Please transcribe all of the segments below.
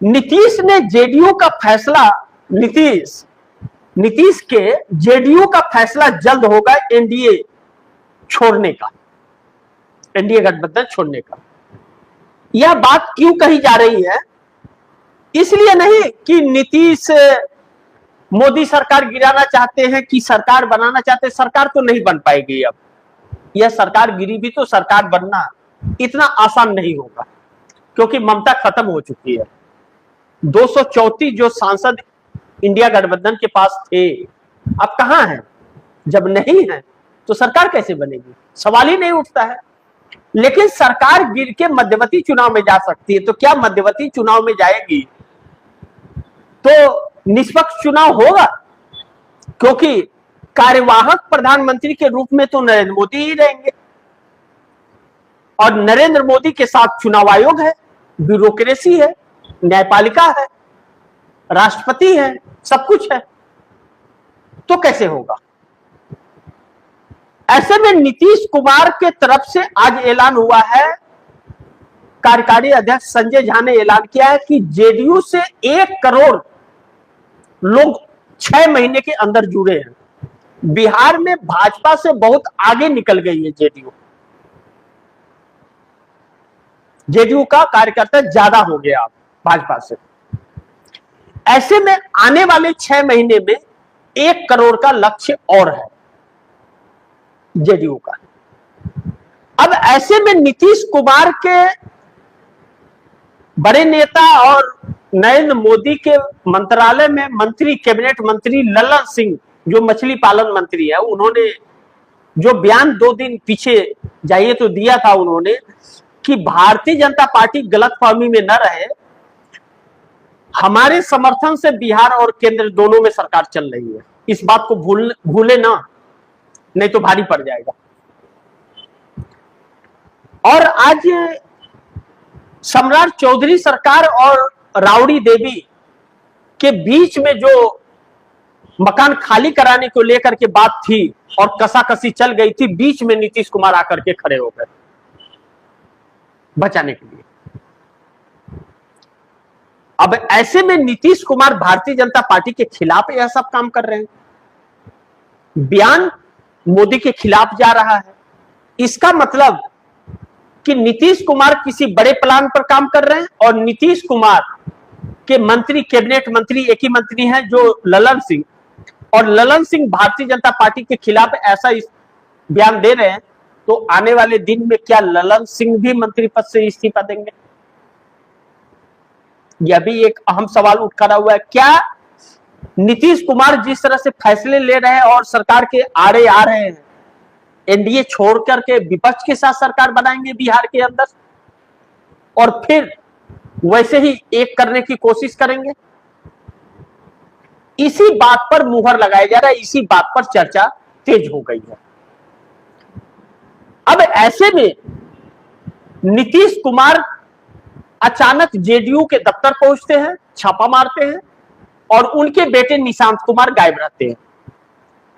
नीतीश ने जेडीयू का फैसला नीतीश के जेडीयू का फैसला जल्द होगा एनडीए छोड़ने का, एनडीए गठबंधन छोड़ने का। यह बात क्यों कही जा रही है? इसलिए नहीं कि नीतीश मोदी सरकार गिराना चाहते हैं कि सरकार बनाना चाहते हैं। सरकार तो नहीं बन पाएगी। अब यह सरकार गिरी भी तो सरकार बनना इतना आसान नहीं होगा, क्योंकि ममता खत्म हो चुकी है। 234 जो सांसद इंडिया गठबंधन के पास थे अब कहां हैं? जब नहीं है तो सरकार कैसे बनेगी? सवाल ही नहीं उठता है। लेकिन सरकार गिर के मध्यवर्ती चुनाव में जा सकती है, तो क्या मध्यवर्ती चुनाव में जाएगी तो निष्पक्ष चुनाव होगा? क्योंकि कार्यवाहक प्रधानमंत्री के रूप में तो नरेंद्र मोदी ही रहेंगे, और नरेंद्र मोदी के साथ चुनाव आयोग है, ब्यूरोक्रेसी है, न्यायपालिका है, राष्ट्रपति है, सब कुछ है। तो कैसे होगा? ऐसे में नीतीश कुमार के तरफ से आज ऐलान हुआ है, कार्यकारी अध्यक्ष संजय झा ने ऐलान किया है कि जेडीयू से 1 करोड़ लोग 6 महीने के अंदर जुड़े हैं। बिहार में भाजपा से बहुत आगे निकल गई है जेडीयू। जेडीयू का कार्यकर्ता ज्यादा हो गया भाजपा से। ऐसे में आने वाले 6 महीने में 1 करोड़ का लक्ष्य और है जेडीयू का। अब ऐसे में नीतीश कुमार के बड़े नेता और नरेंद्र मोदी के मंत्रालय में मंत्री, कैबिनेट मंत्री ललन सिंह, जो मछली पालन मंत्री है, उन्होंने जो बयान 2 दिन पीछे जाइए तो दिया था उन्होंने कि भारतीय जनता पार्टी गलतफहमी में न रहे, हमारे समर्थन से बिहार और केंद्र दोनों में सरकार चल रही है। इस बात को भूले ना, नहीं तो भारी पड़ जाएगा। और आज सम्राट चौधरी सरकार और राउडी देवी के बीच में जो मकान खाली कराने को लेकर के बात थी और कसाकसी चल गई थी, बीच में नीतीश कुमार आकर के खड़े हो गए बचाने के लिए। अब ऐसे में नीतीश कुमार भारतीय जनता पार्टी के खिलाफ यह सब काम कर रहे हैं। बयान मोदी के खिलाफ जा रहा है। इसका मतलब कि नीतीश कुमार किसी बड़े प्लान पर काम कर रहे हैं, और नीतीश कुमार के मंत्री, कैबिनेट मंत्री एक ही मंत्री हैं जो ललन सिंह, और ललन सिंह भारतीय जनता पार्टी के खिलाफ ऐसा बयान दे रहे हैं। तो आने वाले दिन में क्या ललन सिंह भी मंत्री पद से इस्तीफा देंगे? यह भी एक अहम सवाल उठ खड़ा हुआ है। क्या नीतीश कुमार जिस तरह से फैसले ले रहे हैं और सरकार के आड़े आ रहे हैं, एनडीए छोड़ करके विपक्ष के साथ सरकार बनाएंगे बिहार के अंदर, और फिर वैसे ही एक करने की कोशिश करेंगे? इसी बात पर मुहर लगाया जा रहा है, इसी बात पर चर्चा तेज हो गई है। अब ऐसे में नीतीश कुमार अचानक जेडीयू के दफ्तर पहुंचते हैं, छापा मारते हैं, और उनके बेटे निशांत कुमार गायब रहते हैं,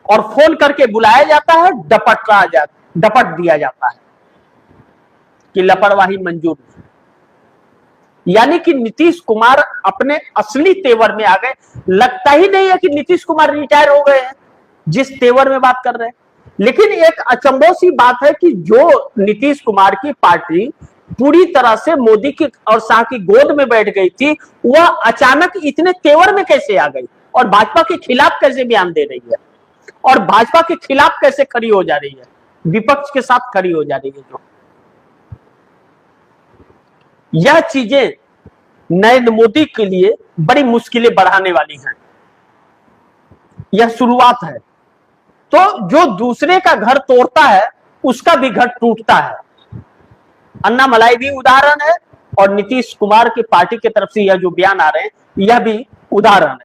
और फोन करके बुलाया जाता है, डपट दिया जाता है कि लापरवाही मंजूर नहीं। यानी कि नीतीश कुमार अपने असली तेवर में आ गए। लगता ही नहीं है कि नीतीश कुमार रिटायर हो गए हैं जिस तेवर में बात कर रहे हैं। लेकिन एक अचंभव सी बात है कि जो नीतीश कुमार की पार्टी पूरी तरह से मोदी की और शाह की गोद में बैठ गई थी, वह अचानक इतने तेवर में कैसे आ गई, और भाजपा के खिलाफ कैसे बयान दे रही है, और भाजपा के खिलाफ कैसे खड़ी हो जा रही है, विपक्ष के साथ खड़ी हो जा रही है। जो यह चीजें नरेंद्र मोदी के लिए बड़ी मुश्किलें बढ़ाने वाली हैं। यह शुरुआत है। तो जो दूसरे का घर तोड़ता है उसका भी घर टूटता है। अन्नामलाई भी उदाहरण है, और नीतीश कुमार की पार्टी की तरफ से यह जो बयान आ रहे हैं यह भी उदाहरण है।